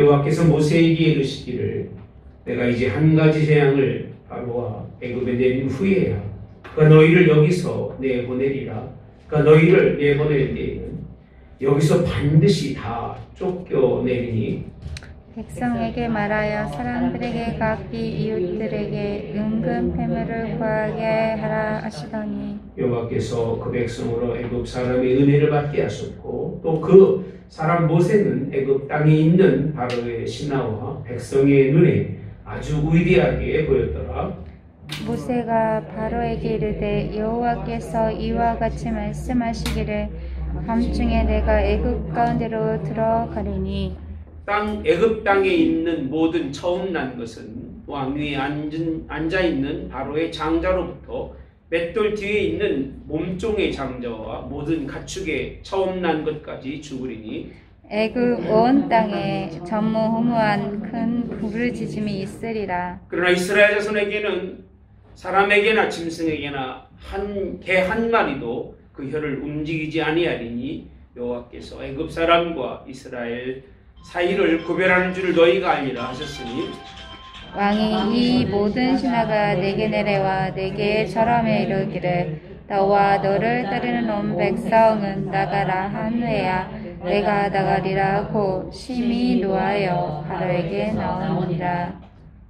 여호와께서 모세에게 이르시기를 내가 이제 한 가지 재앙을 바로와 애굽에 내린 후에야 그가 너희를 여기서 내보내리라. 그가 너희를 내보낼 때에는 여기서 반드시 다 쫓겨내리니 백성에게 말하여 사람들에게 각기 이웃들에게 은근 패물을 구하게 하라 하시더니 여호와께서 그 백성으로 애굽 사람의 은혜를 받게 하셨고 또 그 사람 모세는 애굽 땅에 있는 바로의 신하와 백성의 눈에 아주 위대하게 보였더라. 모세가 바로에게 이르되 여호와께서 이와 같이 말씀하시기를 밤중에 내가 애굽 가운데로 들어가리니 애굽 땅에 있는 모든 처음 난 것은 왕 위에 앉아 있는 바로의 장자로부터 맷돌 뒤에 있는 몸종의 장자와 모든 가축의 처음 난 것까지 죽으리니 애굽 온 땅에 전무후무한 큰 부르짖음이 있으리라. 그러나 이스라엘 자손에게는 사람에게나 짐승에게나 개 한 마리도 그 혀를 움직이지 아니하리니 여호와께서 애굽 사람과 이스라엘 사이를 구별하는 줄을 너희가 알리라 하셨으니 왕이 이 모든 신하가 내게 내려와 내게 절하며 이르기를 너와 너를 따르는 온 백성은 나가라 한 후에야 내가 나가리라 하고 심히 노하여 바로에게 나오니라.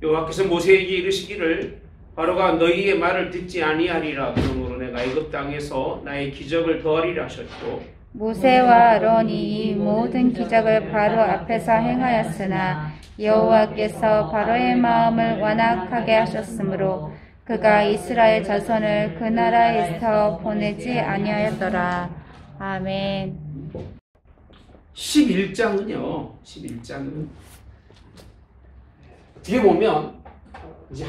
여호와께서 모세에게 이르시기를 바로가 너희의 말을 듣지 아니하리라. 그러므로 내가 애굽 땅에서 나의 기적을 더하리라 하셨고 모세와 아론이 이 모든 기적을 바로 앞에서 행하였으나 여호와께서 바로의 마음을 완악하게 하셨으므로 그가 이스라엘 자손을 그 나라에서 보내지 아니하였더라. 아멘. 11장은요. 11장은 뒤에 보면 이제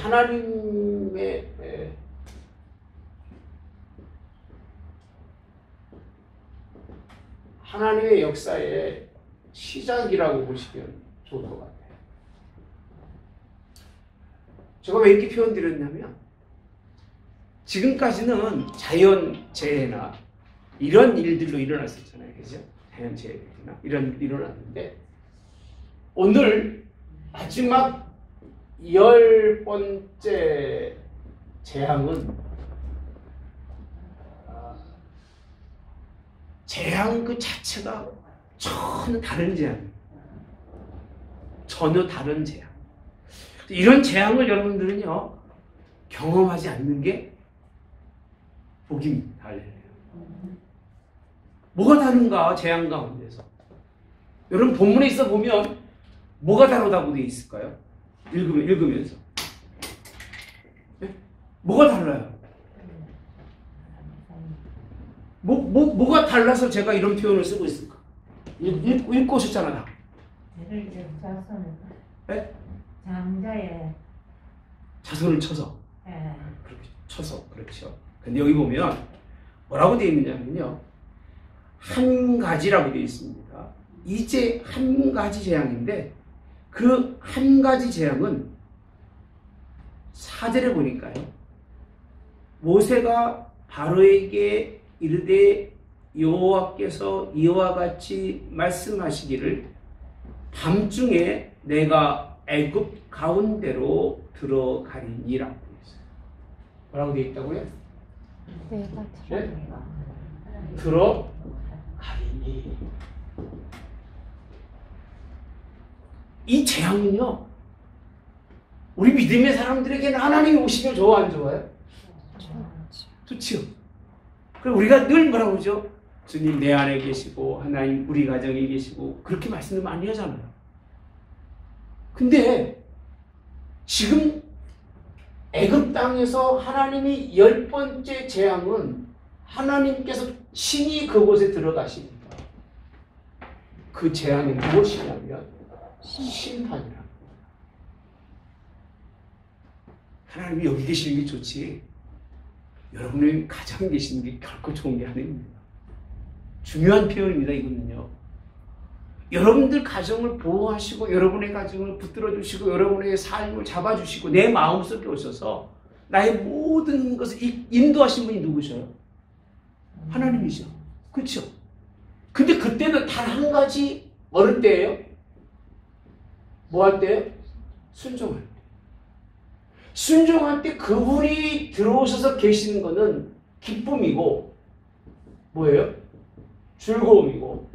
하나님의 역사의 시작이라고 보시면 좋을 것 같아요. 제가 왜 이렇게 표현드렸냐면 지금까지는 자연재해나 이런 일들로 일어났었잖아요. 그죠? 자연재해나 이런 일이 일어났는데 오늘 마지막 10번째 재앙은 재앙 그 자체가 전혀 다른 재앙이에요. 전혀 다른 재앙. 이런 재앙을 여러분들은요 경험하지 않는 게 복입니다. 뭐가 다른가 재앙 가운데서? 여러분 본문에 있어 보면 뭐가 다르다고 되어 있을까요? 읽으면서 네? 뭐가 달라요? 뭐가 달라서 제가 이런 표현을 쓰고 있을까? 읽고 오셨잖아. 네? 장자의 자손을 쳐서. 그렇게 쳐서 그렇죠. 근데 여기 보면 뭐라고 되어 있느냐면요. 한 가지라고 되어 있습니다. 이제 한 가지 재앙인데 그 한 가지 재앙은 4절에 보니까요. 모세가 바로에게 이르되 여호와께서 이와 같이 말씀하시기를 밤중에 내가 애굽 가운데로 들어가리니라고 되어 있어요. 뭐라고 되어 있다고요? 내가 들어가리니. 이 재앙은요 우리 믿음의 사람들에게는 하나님이 오시면 좋아 안 좋아요? 좋지요. 그리고 우리가 늘 뭐라고 하죠? 주님 내 안에 계시고 하나님 우리 가정에 계시고 그렇게 말씀을 많이 하잖아요. 근데 지금 애굽 땅에서 하나님이 10번째 재앙은 하나님께서 친히 그곳에 들어가십니다. 그 재앙이 무엇이냐면 심판이라. 하나님이 여기 계시는 게 좋지 여러분의 가정에 계시는 게 결코 좋은 게 아닙니다. 중요한 표현입니다. 이거는요. 여러분들 가정을 보호하시고 여러분의 가정을 붙들어 주시고 여러분의 삶을 잡아주시고 내 마음속에 오셔서 나의 모든 것을 인도하신 분이 누구셔요? 하나님이죠. 그렇죠? 근데 그때는 단 한 가지 어느 때예요? 뭐 할 때요? 순종할 때. 순종할 때 그분이 들어오셔서 계시는 것은 기쁨이고 뭐예요? 즐거움이고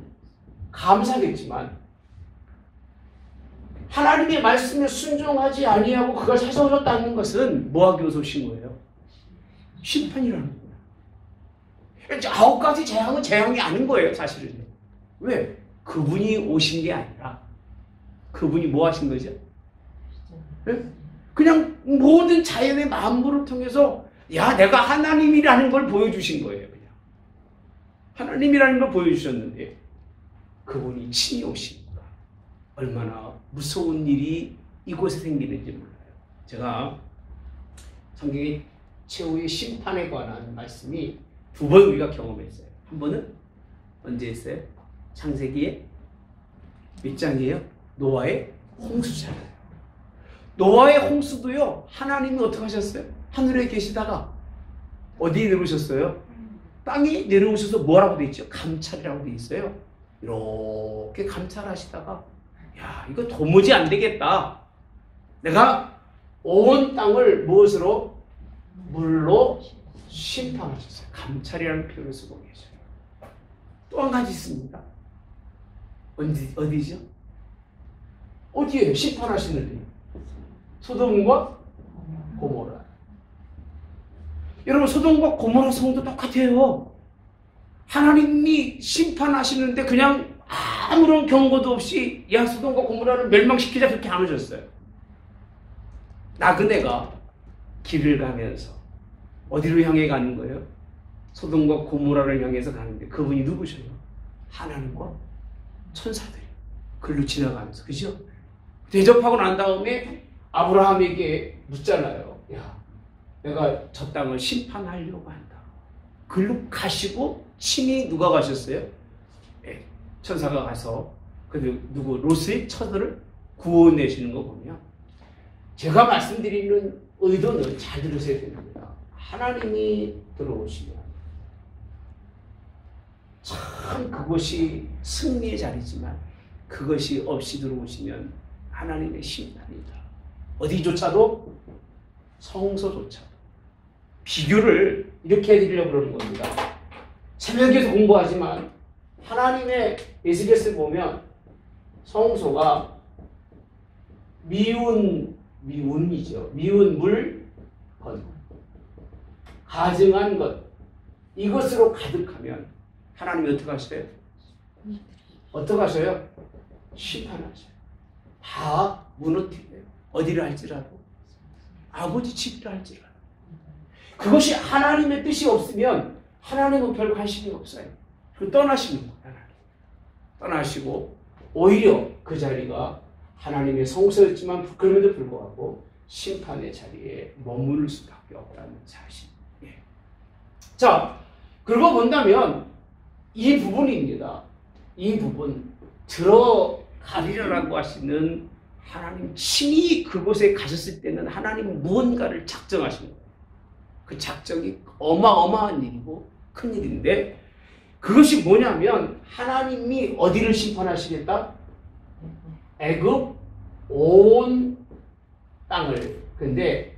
감사겠지만 하나님의 말씀에 순종하지 아니하고 그걸 찾아오셨다는 것은 뭐하기 위해서 오신 거예요? 심판이라는 거예요. 이제 9가지 재앙은 재앙이 아닌 거예요, 사실은. 왜? 그분이 오신 게 아니라 그분이 뭐 하신 거죠? 네? 그냥 모든 자연의 만물을 통해서 야, 내가 하나님이라는 걸 보여주신 거예요. 그냥 하나님이라는 걸 보여주셨는데 그분이 친히 오시니까 얼마나 무서운 일이 이곳에 생기는지 몰라요. 제가 성경의 최후의 심판에 관한 말씀이 2번 우리가 경험했어요. 한 번은 언제 했어요? 창세기에 몇 장이에요? 노아의 홍수잖아요. 노아의 홍수도요, 하나님이 어떻게 하셨어요? 하늘에 계시다가 어디에 내려오셨어요? 땅에 내려오셔서 뭐라고 돼 있죠? 감찰이라고 돼 있어요. 이렇게 감찰하시다가 야, 이거 도무지 안 되겠다. 내가 온 땅을 무엇으로? 물로 심판하셨어요. 감찰이라는 표현을 쓰고 계셔요. 또 한 가지 있습니다. 어디죠? 어디에요? 심판하시는 소돔과 고모라. 여러분, 소돔과 고모라 성도 똑같아요. 하나님이 심판하시는데 그냥 아무런 경고도 없이 야, 소돔과 고모라를 멸망시키자 그렇게 안 하셨어요. 나그네가 길을 가면서 어디로 향해 가는 거예요? 소돔과 고모라를 향해서 가는데 그분이 누구셔요? 하나님과 천사들이 글로 지나가면서, 그죠? 대접하고 난 다음에 아브라함에게 묻잖아요. 야, 내가 저 땅을 심판하려고 한다. 글로 가시고 친히 누가 가셨어요? 네, 천사가 가서 누구 롯의 처들을 구원내시는 거 보면 제가 말씀드리는 의도는 잘 들으셔야 됩니다. 하나님이 들어오시면 참 그것이 승리의 자리지만 그것이 없이 들어오시면 하나님의 심판이다. 어디조차도 성소조차도. 비교를 이렇게 해드리려고 그러는 겁니다. 새벽에서 공부하지만 하나님의 에스겔을 보면 성소가 미운이죠. 미운 물, 가증한 것, 이것으로 가득하면 하나님이 어떻게 하셔요? 어떻게 하셔요? 심판하셔요. 다 무너뜨려요. 어디를 할지라도. 아버지 집이라 할지라도. 그것이 하나님의 뜻이 없으면 하나님은 별 관심이 없어요. 그 떠나시는 거예요. 하나님. 떠나시고 오히려 그 자리가 하나님의 성소였지만 그럼에도 불구하고 심판의 자리에 머무를 수밖에 없다는 사실. 예. 자, 그러고 본다면 이 부분입니다. 이 부분 들어가리라고 하시는 하나님 친히 그곳에 가셨을 때는 하나님은 무언가를 작정하신 거예요. 그 작정이 어마어마한 일이고 큰 일인데 그것이 뭐냐면 하나님이 어디를 심판하시겠다? 애굽 온 땅을. 근데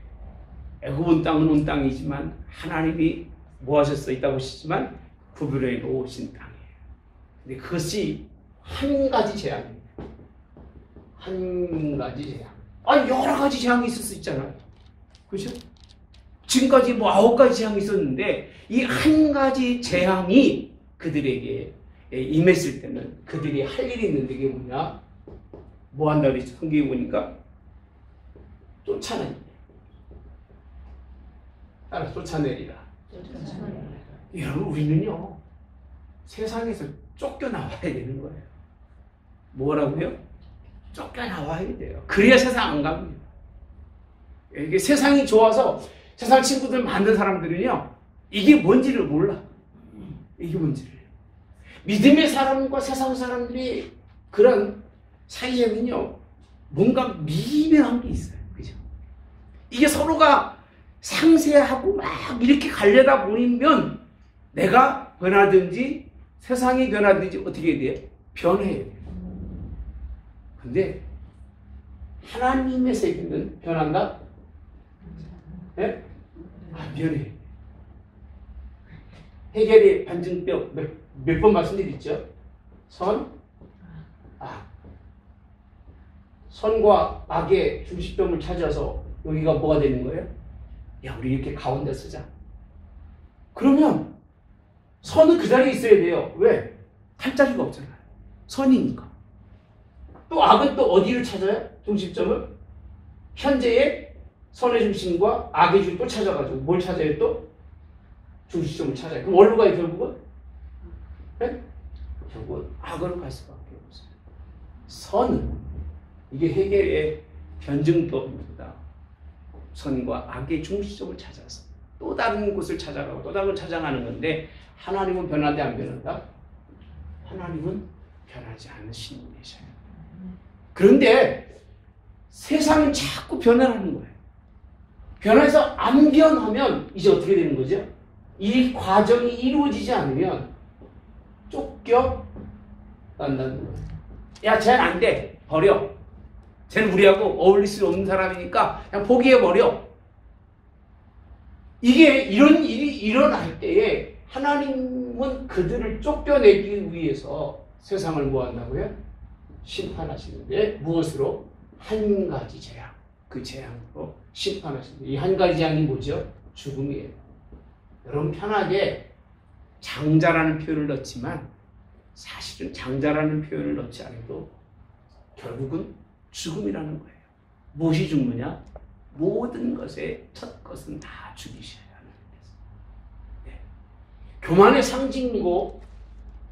애굽 온 땅은 온 땅이지만 하나님이 뭐 하셨어? 있다고 하시지만 구별해 놓으신 땅이에요. 근데 그것이 한 가지 재앙입니다. 한 가지 재앙. 아니 여러 가지 재앙이 있을 수 있잖아요. 그렇죠? 지금까지 뭐 9가지 재앙이 있었는데 이 한 가지 재앙이 그들에게 임했을 때는 그들이 할 일이 있는데 이게 뭐냐? 뭐 한다고 그랬죠? 성경에 보니까 쫓아내리라. 따라 쫓아내리라. 여러분 우리는요 세상에서 쫓겨나와야 되는 거예요. 뭐라고요? 쫓겨나와야 돼요. 그래야 세상 안 갑니다. 이게 세상이 좋아서 세상 친구들 만든 사람들은요 이게 뭔지를 몰라. 이게 뭔지를. 믿음의 사람과 세상 사람들이 그런 사이에는요 뭔가 미묘한 게 있어요. 그죠? 이게 서로가 상세하고 막 이렇게 가려다 보면 내가 변하든지 세상이 변하든지 어떻게 해야 돼요? 변해야 돼요. 근데 하나님의 세계는 변한다? 예? 안 변해. 해겔의 반증법 몇 번 말씀드렸죠? 선, 악. 선과 악의 중심점을 찾아서 여기가 뭐가 되는 거예요? 야, 우리 이렇게 가운데 쓰자. 그러면 선은 그 자리에 있어야 돼요. 왜? 할 자리가 없잖아요. 선이니까. 또 악은 또 어디를 찾아요? 중심점을? 현재의 선의 중심과 악의 중심을 또 찾아가지고 뭘 찾아요 또? 중심점을 찾아요. 그럼 어디로 가요 결국은? 네? 결국은 악으로 갈 수밖에 없어요. 선은 이게 해겔의 변증법입니다. 선과 악의 중심점을 찾아서 또 다른 곳을 찾아가고 또 다른 곳을 찾아가는 건데 하나님은 변하지 안 변한다? 하나님은 변하지 않으시는 분이셔요. 그런데 세상은 자꾸 변화하는 거예요. 변해서 안 변하면 이제 어떻게 되는 거죠? 이 과정이 이루어지지 않으면 쫓겨난다는 거예요. 야, 쟤는 안 돼. 버려. 쟤는 우리하고 어울릴 수 없는 사람이니까 그냥 포기해버려. 이게 이런 일이 일어날 때에 하나님은 그들을 쫓겨내기 위해서 세상을 뭐 한다고요? 심판하시는데 무엇으로? 한 가지 재앙. 그 재앙으로 심판하시는데 이 한 가지 재앙이 뭐죠? 죽음이에요. 여러분 편하게 장자라는 표현을 넣지만 사실은 장자라는 표현을 넣지 않아도 결국은 죽음이라는 거예요. 무엇이 죽느냐? 모든 것의 첫 것은 다 죽이셔야 하는 거예요. 네. 교만의 상징이고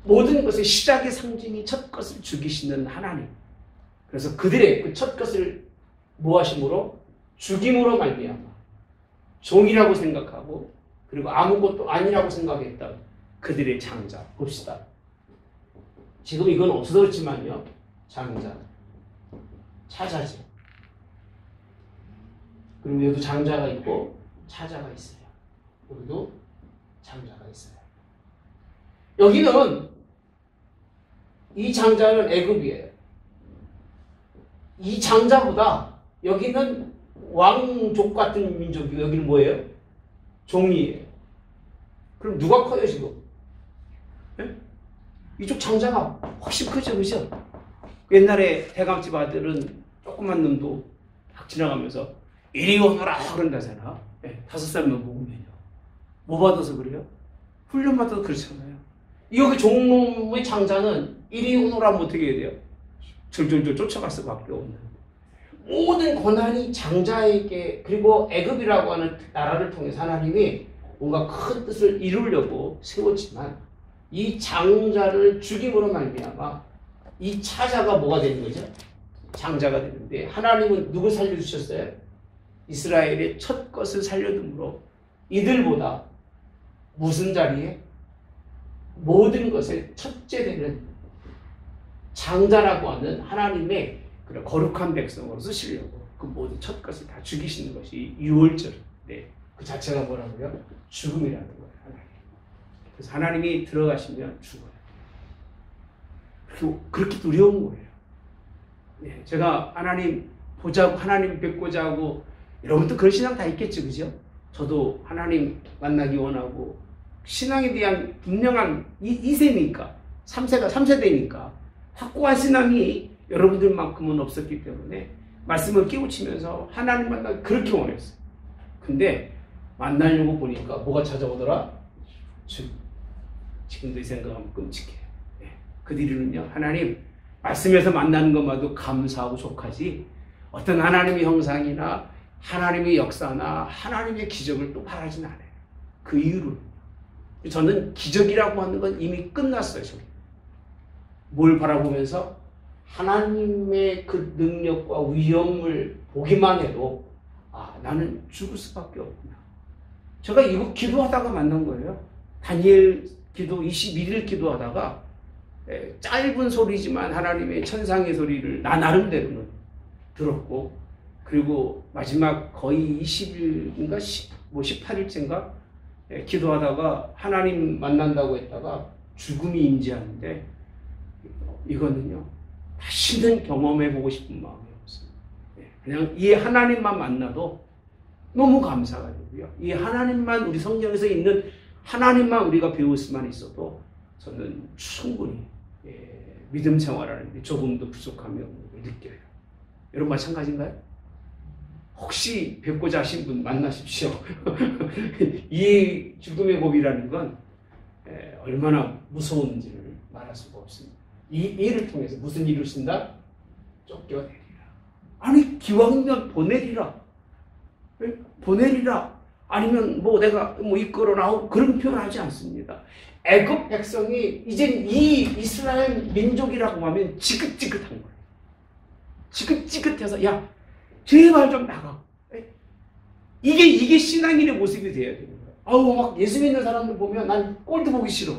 모든 것의 시작의 상징이 첫 것을 죽이시는 하나님. 그래서 그들의 그 첫 것을 무엇이므로? 죽임으로 말미암아 종이라고 생각하고 그리고 아무것도 아니라고 생각했던 그들의 장자. 봅시다. 지금 이건 없어졌지만요. 장자. 차자죠. 그리고 여기도 장자가 있고 차자가 있어요. 여기도 장자가 있어요. 여기는 이 장자는 애굽이에요. 이 장자보다 여기는 왕족 같은 민족이고 여기는 뭐예요? 종이에요. 그럼 누가 커요 지금? 네? 이쪽 장자가 훨씬 크죠, 그죠? 옛날에 대감집 아들은 조그만 놈도 딱 지나가면서 이리 오너라 그런다잖아. 네, 5살만 먹으면요. 뭐 받아서 그래요? 훈련 받아서 그렇잖아요. 여기 종놈의 장자는 이리 오너라 하면 어떻게 해야 돼요? 줄줄줄 쫓아갈 수밖에 없는. 모든 고난이 장자에게 그리고 애굽이라고 하는 나라를 통해서 하나님이 뭔가 큰 뜻을 이루려고 세웠지만 이 장자를 죽임으로 말미암아 이 차자가 뭐가 되는 거죠? 장자가 되는데 하나님은 누구 살려주셨어요? 이스라엘의 첫 것을 살려둠으로 이들보다 무슨 자리에? 모든 것의 첫째 되는 장자라고 하는 하나님의 그런 거룩한 백성으로 쓰시려고 그 모든 첫 것을 다 죽이시는 것이 유월절인데 그 자체가 뭐라고요? 죽음이라는 거예요. 하나님. 그래서 하나님이 들어가시면 죽어요. 그렇게 두려운 거예요. 네, 제가 하나님 보자고 하나님 뵙고자 하고 여러분도 그런 신앙 다 있겠죠, 그죠? 저도 하나님 만나기 원하고 신앙에 대한 분명한 2세니까 3세대니까 확고한 신앙이 여러분들만큼은 없었기 때문에 말씀을 깨우치면서 하나님 만나기 그렇게 원했어요. 근데 만나려고 보니까 뭐가 찾아오더라? 지금도 이 생각하면 끔찍해요. 네. 그 뒤로는요, 하나님 말씀에서 만나는 것만도 감사하고 족하지 어떤 하나님의 형상이나 하나님의 역사나 하나님의 기적을 또 바라진 않아요. 그 이유로는 저는 기적이라고 하는 건 이미 끝났어요. 저는. 뭘 바라보면서 하나님의 그 능력과 위엄을 보기만 해도 나는 죽을 수밖에 없구나. 제가 이거 기도하다가 만난 거예요. 다니엘 기도 21일 기도하다가 짧은 소리지만 하나님의 천상의 소리를 나 나름대로는 들었고 그리고 마지막 거의 20일인가 18일째인가 기도하다가 하나님 만난다고 했다가 죽음이 임재하는데 이거는요 다시는 경험해보고 싶은 마음이 없어요. 네. 그냥 이 하나님만 만나도 너무 감사가 되고요. 이 하나님만 우리 성경에서 있는 하나님만 우리가 배울 수만 있어도 저는 충분히 믿음 생활하는데 조금도 부족함이 없는 걸 느껴요. 여러분 마찬가지인가요? 혹시 뵙고자 하신 분 만나십시오. 이 죽음의 법이라는 건 얼마나 무서운지를 말할 수가 없습니다. 이 일을 통해서 무슨 일을 쓴다? 쫓겨내리라. 아니 기왕이면 보내리라. 보내리라. 아니면 뭐 내가 뭐 이끌어 나오고 그런 표현하지 않습니다. 애굽 백성이 이젠 이 이스라엘 민족이라고 하면 지긋지긋한 거예요. 지긋지긋해서 야 제발 좀 나가. 이게 신앙인의 모습이 돼야 되는 거예요. 아우 막 예수 믿는 사람들 보면 난 꼴도 보기 싫어.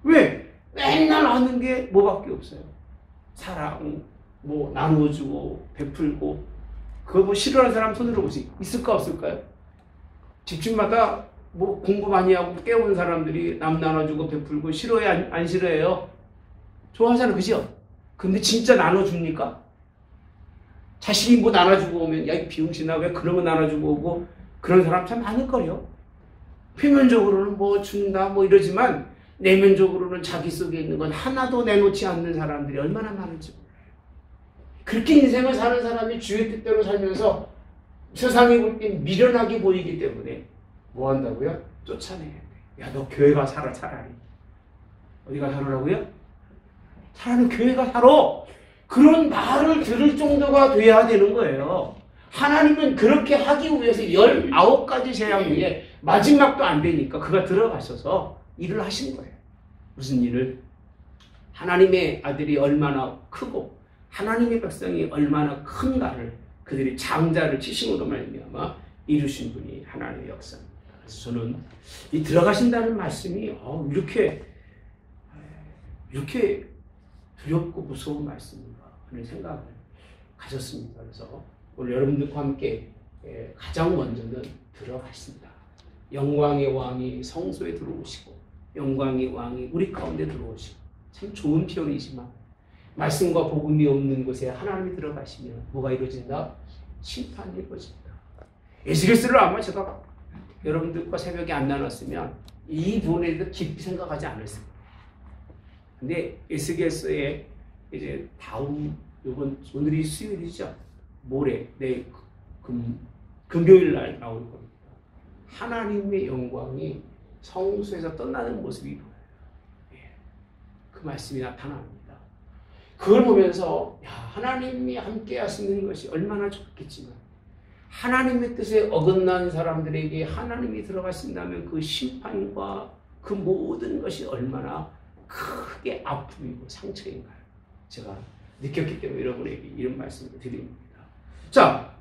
왜? 맨날 하는 게 뭐밖에 없어요. 사랑, 뭐 나누어주고 베풀고. 그거 뭐 싫어하는 사람 손으로 보시 있을까 없을까요? 집집마다 뭐 공부 많이 하고 깨우는 사람들이 남 나눠주고 베풀고 싫어해 안 싫어해요? 좋아하잖아, 그죠? 근데 진짜 나눠줍니까? 자식이 뭐 나눠주고 오면 야 이 비용신아 왜 그런 거 나눠주고 오고 그런 사람 참 많을걸요. 표면적으로는 뭐 준다 뭐 이러지만 내면적으로는 자기 속에 있는 건 하나도 내놓지 않는 사람들이 얼마나 많은지. 그렇게 인생을 사는 사람이 주의 뜻대로 살면서 세상이 볼 땐 미련하게 보이기 때문에 뭐 한다고요? 쫓아내야 돼. 야, 너 교회 가 살아, 차라리. 어디가 살으라고요? 차라리 교회 가 살아. 그런 말을 들을 정도가 돼야 되는 거예요. 하나님은 그렇게 하기 위해서 19가지 재앙 위에 마지막도 안 되니까 그가 들어가셔서 일을 하신 거예요. 무슨 일을? 하나님의 아들이 얼마나 크고 하나님의 백성이 얼마나 큰가를 그들이 장자를 지심으로 말미암아 이루신 분이 하나님의 역사입니다. 그래서 저는 이 들어가신다는 말씀이 이렇게 두렵고 무서운 말씀인가 하는 생각을 가졌습니다. 그래서 오늘 여러분들과 함께 가장 먼저는 들어가신다. 영광의 왕이 성소에 들어오시고 영광의 왕이 우리 가운데 들어오시고 참 좋은 표현이지만 말씀과 복음이 없는 곳에 하나님이 들어가시면 뭐가 이루어진다? 심판이 이루어진다. 에스겔서를 아마 제가 여러분들과 새벽에 안 나눴으면 이 부분에 대해서 깊이 생각하지 않았을 거예요. 근데 에스겔서에 이제 다음 오늘이 수요일이죠. 모레 금요일 날 나올 겁니다. 하나님의 영광이 성소에서 떠나는 모습이 보여요. 그 말씀이 나타납니다. 그걸 보면서 하나님이 함께 하시는 것이 얼마나 좋겠지만 하나님의 뜻에 어긋난 사람들에게 하나님이 들어가신다면 그 심판과 그 모든 것이 얼마나 크게 아픔이고 상처인가요? 제가 느꼈기 때문에 여러분에게 이런 말씀을 드립니다. 자,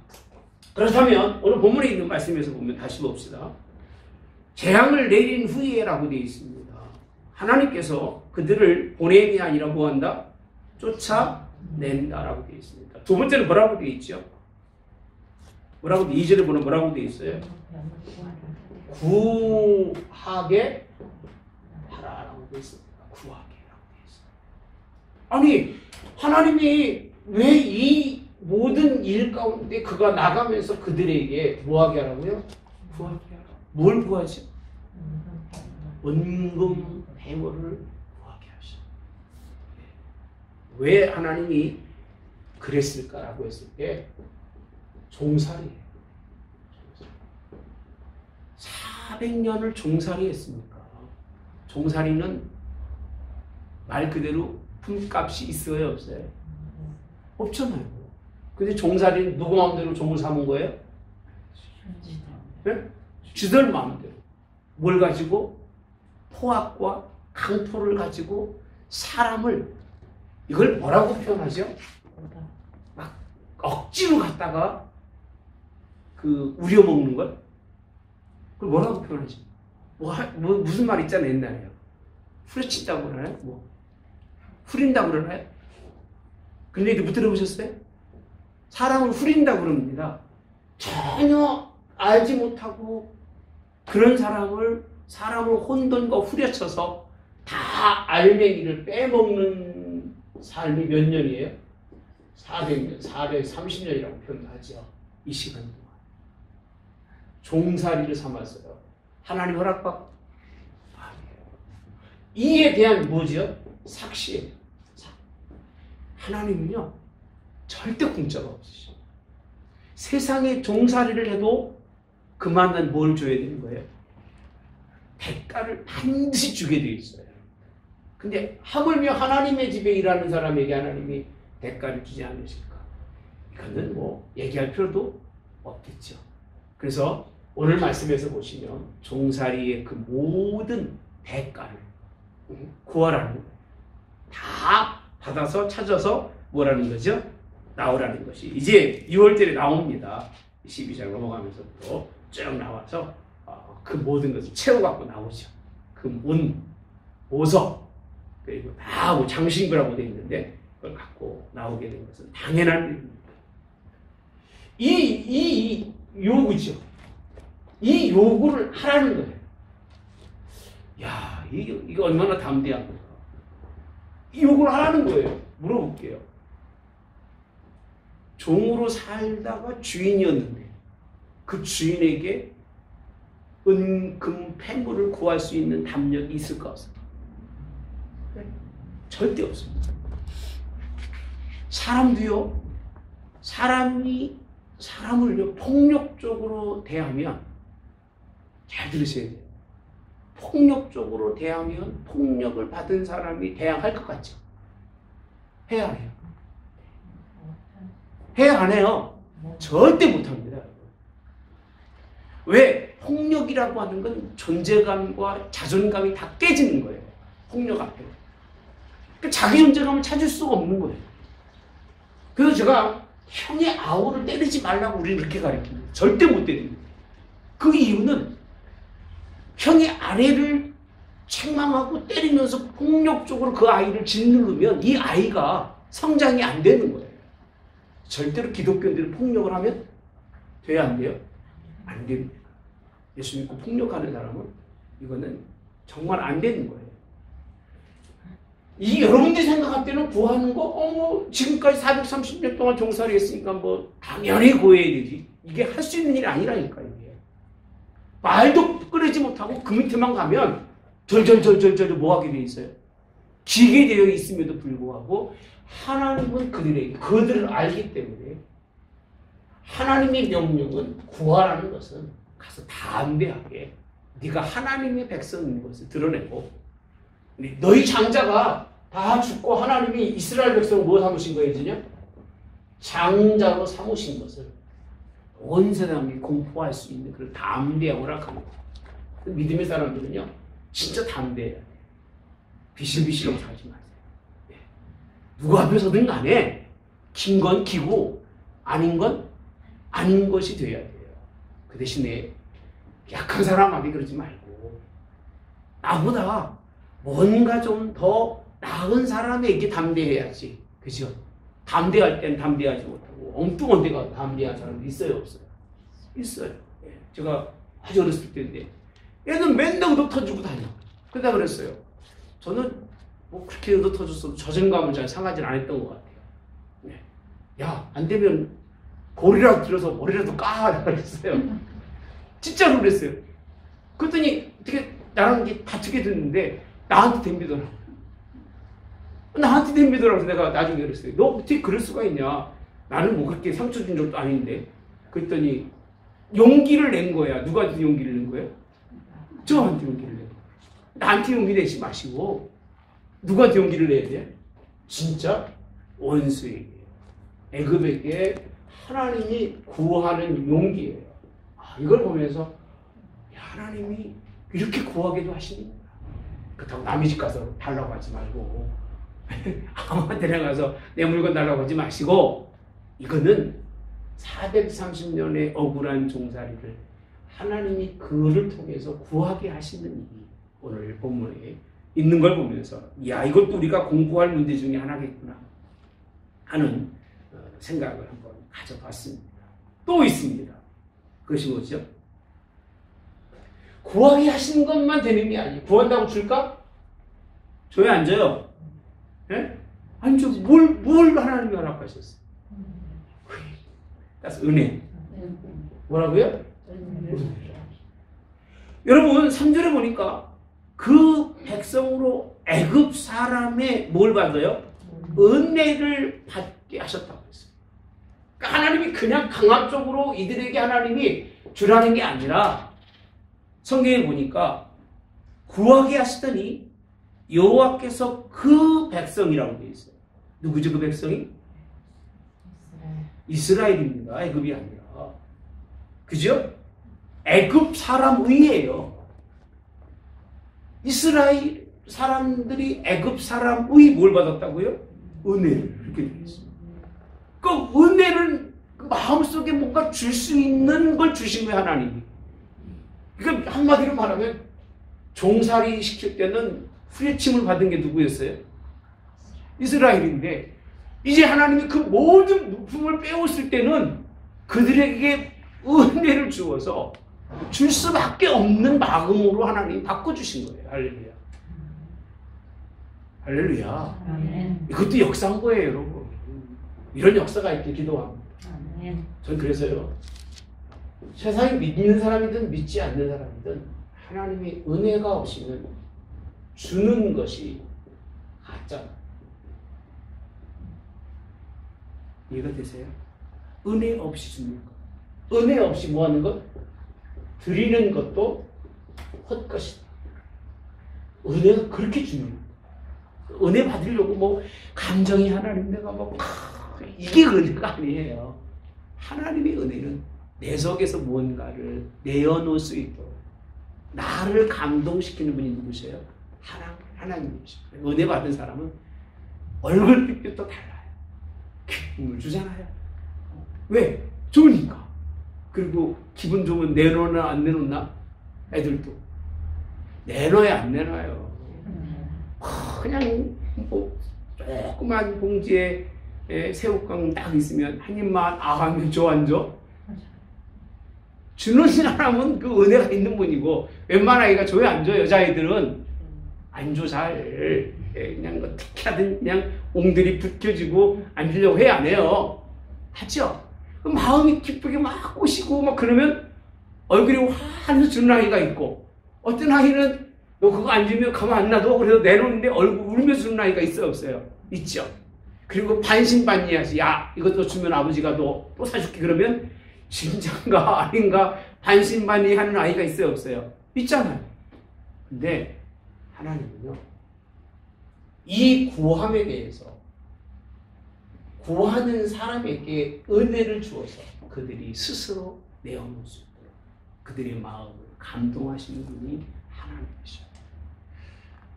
그렇다면 오늘 본문에 있는 말씀에서 보면 다시 봅시다. 재앙을 내린 후에라고 되어 있습니다. 하나님께서 그들을 보냄이 아니라 뭐한다? 쫓아낸다라고 되어 있습니다. 두 번째는 뭐라고 되어 있죠? 뭐라고 2절에 보면 뭐라고 되어 있어요? 구하게 하라라고 되어 있습니다. 구하게라고 되어 있습니다. 아니 하나님이 왜 이 모든 일 가운데 그가 나가면서 그들에게 뭐하게 하라고요? 구하게 하라. 뭘 구하죠? 원금 회물을 구하게 하시오. 왜 하나님이 그랬을까라고 했을 때 종살이에요. 400년을 종살이 했습니까? 종살이는 말 그대로 품값이 있어요, 없어요? 없잖아요. 근데 종살이는 누구 마음대로 종을 삼은 거예요? 네? 쥐들 마음대로. 뭘 가지고? 포악과 강포를 가지고 사람을 이걸 뭐라고 표현하죠? 막 억지로 갖다가 우려먹는 걸? 그걸 뭐라고 표현하죠? 무슨 말 있잖아요, 옛날에요. 후려친다고 그러나요? 후린다고 그러나요? 그런 얘기 못 들어보셨어요? 사람을 후린다고 그럽니다. 전혀 알지 못하고 그런 사람을 혼돈과 후려쳐서 다 알맹이를 빼먹는 삶이 몇 년이에요? 400년, 430년이라고 표현하죠. 이 시간 동안. 종살이를 삼았어요. 하나님 허락받고. 이에 대한 뭐죠? 삭시예요. 하나님은요, 절대 공짜가 없으셔. 세상에 종살이를 해도 그만한 뭘 줘야 되는 거예요? 대가를 반드시 주게 되어 있어요. 근데 하물며 하나님의 집에 일하는 사람에게 하나님이 대가를 주지 않으실까? 이거는 뭐 얘기할 필요도 없겠죠. 그래서 오늘 말씀에서 보시면 종살이의 그 모든 대가를 구하라는 거예요. 다 받아서 찾아서 뭐라는 거죠? 나오라는 것이 이제 6월달에 나옵니다. 12장 넘어가면서부터 쭉 나와서 그 모든 것을 채워갖고 나오죠. 그 문, 보석, 그리고 다 뭐 장신구라고 되어 있는데 그걸 갖고 나오게 된 것은 당연한 일입니다. 이 요구죠. 이 요구를 하라는 거예요. 야, 이거 얼마나 담대한 거야. 이 요구를 하라는 거예요. 물어볼게요. 종으로 살다가 주인이었는데 그 주인에게 은, 금, 폐물을 구할 수 있는 담력이 있을까 없을까? 절대 없습니다. 사람도요, 사람이 사람을요 폭력적으로 대하면 잘 들으셔야 돼요. 폭력적으로 대하면 폭력을 받은 사람이 대항할 것 같죠? 해야 해요. 해야 안 해요? 절대 못합니다. 왜? 폭력이라고 하는 건 존재감과 자존감이 다 깨지는 거예요. 폭력 앞에. 그러니까 자기 존재감을 찾을 수가 없는 거예요. 그래서 제가 형의 아우를 때리지 말라고 우리는 이렇게 가르칩니다. 절대 못 때립니다. 그 이유는 형의 아내를 책망하고 때리면서 폭력적으로 그 아이를 짓누르면 이 아이가 성장이 안 되는 거예요. 절대로 기독교인들이 폭력을 하면 돼야 안 돼요? 안 됩니다. 예수 믿고 폭력하는 사람은 이거는 정말 안 되는 거예요. 이 여러분들이 생각할 때는 구하는 거, 뭐 지금까지 430년 동안 종살이 했으니까 뭐 당연히 구해야 되지. 이게 할 수 있는 일이 아니라니까요. 이게. 말도 꺼내지 못하고 그 밑에만 가면 절절절절절 뭐 하게 돼 있어요? 지게 되어 있음에도 불구하고 하나님은 그들을 알기 때문에 하나님의 명령은 구하라는 것은 가서 담대하게 네가 하나님의 백성인 것을 드러내고 너희 장자가 다 죽고 하나님이 이스라엘 백성을 뭐 삼으신 거예요? 이제요? 장자로 삼으신 것을 온 사람이 공포할 수 있는 그런 담대함을 허락합니다. 믿음의 사람들은요 진짜 담대해야 돼요. 비실비실하고 살지 마세요. 네. 누구 앞에 서든 간에 긴 건 기고 아닌 건 아닌 것이 돼야 돼요. 그 대신에 약한 사람 앞에 그러지 말고 나보다 뭔가 좀 더 나은 사람에게 담대해야지. 그죠? 담대할 땐 담대하지 못하고 엉뚱한 데가 담대한 사람도 있어요? 없어요? 있어요. 예. 제가 아주 어렸을 때인데 얘는 맨날 의도 터주고 다녀. 그러다 그랬어요. 저는 뭐 그렇게 의도 터졌어도 자존감을 잘 상하진 않았던 것 같아요. 네. 야, 안 되면 고리라도 들어서 머리라도 까! 그랬어요. 진짜로 그랬어요. 그랬더니 어떻게 나랑 다투게 됐는데 나한테 덤비더라고요. 나한테 덤비더라고요. 내가 나중에 그랬어요. 너 어떻게 그럴 수가 있냐. 나는 뭐 그렇게 상처 준 적도 아닌데. 그랬더니 용기를 낸 거야. 누구한테 용기를 낸 거예요? 저한테 용기를 낸 거예요. 나한테 용기 내지 마시고 누구한테 용기를 내야 돼? 진짜 원수에게, 애굽에게 하나님이 구하는 용기예요. 이걸 보면서 하나님이 이렇게 구하게도 하시는구나. 그렇다고 남의 집 가서 달라고 하지 말고 아무한테나 가서 내 물건 달라고 하지 마시고 이거는 430년의 억울한 종살이를 하나님이 그를 통해서 구하게 하시는 일이 오늘 본문에 있는 걸 보면서 야, 이것도 우리가 공부할 문제 중에 하나겠구나 하는 생각을 한번 가져봤습니다. 또 있습니다. 그것이 뭐죠? 구하게 하시는 것만 되는 게 아니에요. 구한다고 줄까? 줘야 안 줘요? 예? 아니, 뭘 하나님이 허락하셨어요? 그래서 은혜. 뭐라고요? 은혜. 여러분 3절에 보니까 그 백성으로 애굽 사람의 뭘 받아요? 은혜를 받게 하셨다고 했어요. 그러니까 하나님이 그냥 강압적으로 이들에게 하나님이 주라는 게 아니라 성경에 보니까 구하게 하시더니 여호와께서 그 백성이라고 되어 있어요. 누구죠 그 백성이? 이스라엘입니다. 애굽이 아니라. 그죠? 애굽 사람의예요. 이스라엘 사람들이 애굽 사람의 뭘 받았다고요? 은혜를. 이렇게 되어 있어요. 그 은혜를 마음속에 뭔가 줄 수 있는 걸 주신 거예요 하나님이. 그러니까 한마디로 말하면 종살이 시킬 때는 후레침을 받은 게 누구였어요? 이스라엘인데 이제 하나님이 그 모든 물품을 빼었을 때는 그들에게 은혜를 주어서 줄 수밖에 없는 마음으로 하나님이 바꿔주신 거예요. 할렐루야. 할렐루야. 아멘. 이것도 역사한 거예요, 여러분. 이런 역사가 있게 기도합니다. 아멘. 전 그래서요. 세상에 믿는 사람이든 믿지 않는 사람이든 하나님이 은혜가 없이는 주는 것이 가짜다. 이해가 되세요? 은혜 없이 주는 것. 은혜 없이 뭐 하는 것? 드리는 것도 헛것이다. 은혜가 그렇게 중요해요. 은혜 받으려고 뭐 감정이 하나님 내가 뭐 이게 은혜가 아니에요. 하나님의 은혜는 내 속에서 뭔가를 내어놓을 수 있도록 나를 감동시키는 분이 누구세요? 하나님이시죠. 은혜 받은 사람은 얼굴빛도 달라요. 기쁨을 주잖아요. 왜? 좋으니까. 그리고 기분 좋으면 내놓나 안 내놓나? 애들도 내놔야 안 내놔요. 그냥 뭐 조그만 봉지에 새우깡 딱 있으면 한 입만 하면 줘 안 줘? 주는 사람은 그 은혜가 있는 분이고 웬만한 아이가 줘야 안 줘. 여자아이들은 안 줘 잘. 그냥 어떻게 하든 그냥 옹들이 붙여지고 안 주려고 해 안 해요? 하죠. 마음이 기쁘게 막 꼬시고 막 그러면 얼굴이 환해서 주는 아이가 있고 어떤 아이는 너 그거 안 주면 가만 안 놔둬 그래서 내놓는데 얼굴 울면서 주는 아이가 있어요 없어요? 있죠. 그리고 반신반의하지. 야 이것도 주면 아버지가 또 사줄게 그러면 진짠가 아닌가 반신반의하는 아이가 있어요 없어요? 있잖아요. 근데 하나님은요 이 구함에 대해서 구하는 사람에게 은혜를 주어서 그들이 스스로 내어놓을 수 있도록 그들의 마음을 감동하시는 분이 하나님이시죠.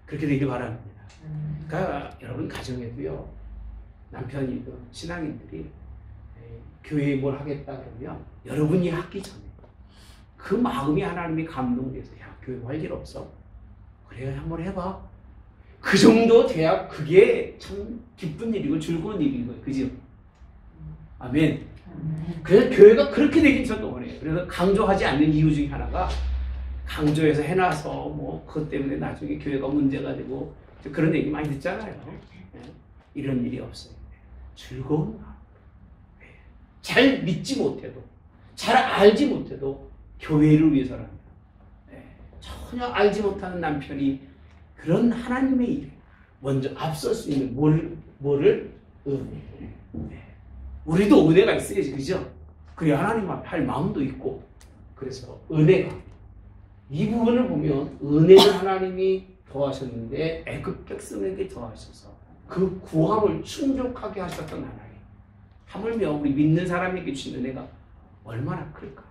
그렇게 되길 바랍니다. 그러니까 여러분 가정에도요 남편이든 신앙인들이 교회에 뭘 하겠다 그러면 여러분이 하기 전에 그 마음이 하나님이 감동돼서 야 교회 할 일 없어? 그래 한번 해봐. 그 정도 돼야 그게 참 기쁜 일이고 즐거운 일인 거예요. 그죠? 아멘. 그래서 교회가 그렇게 되긴 저도 원해요. 그래서 강조하지 않는 이유 중에 하나가 강조해서 해놔서 뭐 그것 때문에 나중에 교회가 문제가 되고 그런 얘기 많이 듣잖아요. 이런 일이 없어요. 즐거운 마음. 잘 믿지 못해도 잘 알지 못해도 교회를 위해서랍니다. 전혀 알지 못하는 남편이 그런 하나님의 일에 먼저 앞설 수 있는 뭐를? 은혜. 우리도 은혜가 있어야지, 그죠? 그래야 하나님 앞에 할 마음도 있고. 그래서 은혜가 이 부분을 보면 은혜를 하나님이 더하셨는데 애굽 백성에게 더하셔서 그 구함을 충족하게 하셨던 하나님. 하물며 우리 믿는 사람에게 주신 은혜가 얼마나 클까?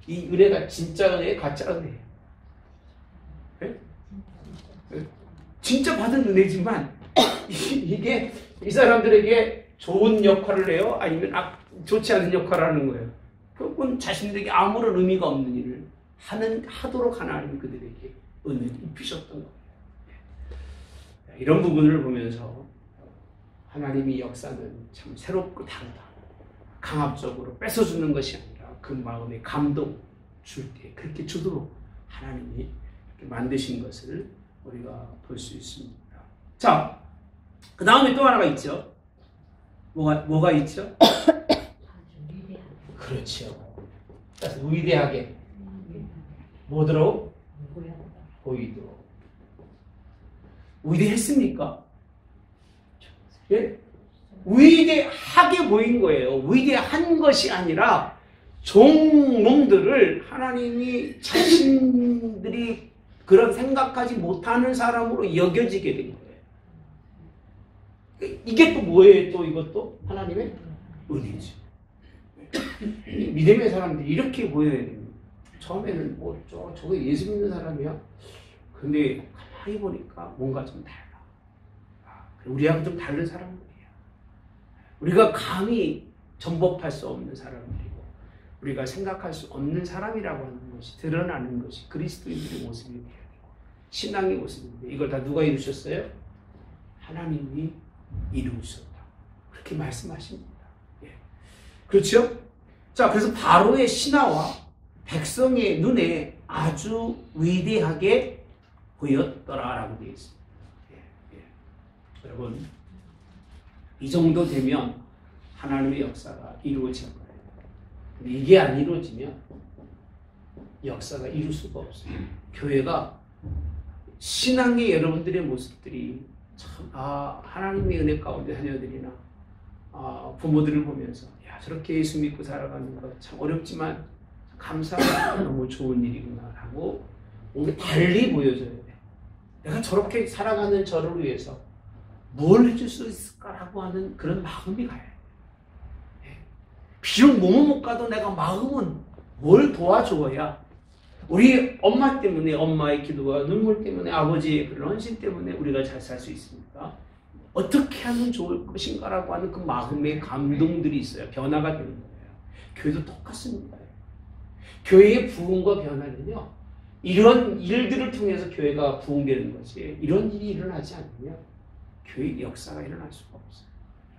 이 은혜가 진짜 은혜예요, 가짜 은혜예요. 네? 진짜 받은 은혜지만 이게 이 사람들에게 좋은 역할을 해요? 아니면 좋지 않은 역할을 하는 거예요? 그건 자신들에게 아무런 의미가 없는 일을 하도록 하나님 그들에게 은혜를 입히셨던 거예요. 이런 부분을 보면서 하나님의 역사는 참 새롭고 다르다. 강압적으로 뺏어주는 것이 아니라 그 마음에 감동 줄 때 그렇게 주도록 하나님이 이렇게 만드신 것을 우리가 볼 수 있습니다. 자, 그 다음에 또 하나가 있죠. 뭐가 있죠? 그렇죠. 위대하게 뭐더러 보이도록. 위대했습니까? 예? 위대하게 보인 거예요. 위대한 것이 아니라 종놈들을 하나님이 자신들이 그런 생각하지 못하는 사람으로 여겨지게 된 거예요. 이게 또 뭐예요? 또 이것도 하나님의 은혜죠. 믿음의 사람들이 이렇게 보여야 됩니다. 처음에는 저거 예수 믿는 사람이야. 근데 가만히 보니까 뭔가 좀 달라. 우리하고 좀 다른 사람들이야. 우리가 감히 전법할 수 없는 사람들이고 우리가 생각할 수 없는 사람이라고 하는 것이 드러나는 것이 그리스도인들의 모습이 되어야 되고 신앙의 모습인데 이걸 다 누가 이루셨어요? 하나님이 이루셨다. 그렇게 말씀하십니다. 예. 그렇죠? 자, 그래서 바로의 신하와 백성의 눈에 아주 위대하게 보였더라라고 되어 있습니다. 예. 예. 여러분, 이 정도 되면 하나님의 역사가 이루어진 거예요. 근데 이게 안 이루어지면 역사가 이룰 수가 없어요. 교회가 신앙의 여러분들의 모습들이 참, 하나님의 은혜 가운데 자녀들이나 부모들을 보면서 야, 저렇게 예수 믿고 살아가는 거 참 어렵지만 감사하고 너무 좋은 일이구나 라고 뭔가 달리 보여줘야 돼. 내가 저렇게 살아가는 저를 위해서 뭘 해줄 수 있을까라고 하는 그런 마음이 가요. 비록 몸은 못 가도 내가 마음은 뭘 도와줘야 우리 엄마 때문에 엄마의 기도와 눈물 때문에 아버지의 그런 헌신 때문에 우리가 잘 살 수 있습니까? 어떻게 하면 좋을 것인가라고 하는 그 마음의 감동들이 있어요. 변화가 되는 거예요. 교회도 똑같습니다. 교회의 부흥과 변화는요. 이런 일들을 통해서 교회가 부흥되는 것이 이런 일이 일어나지 않으면 교회 역사가 일어날 수가 없어요.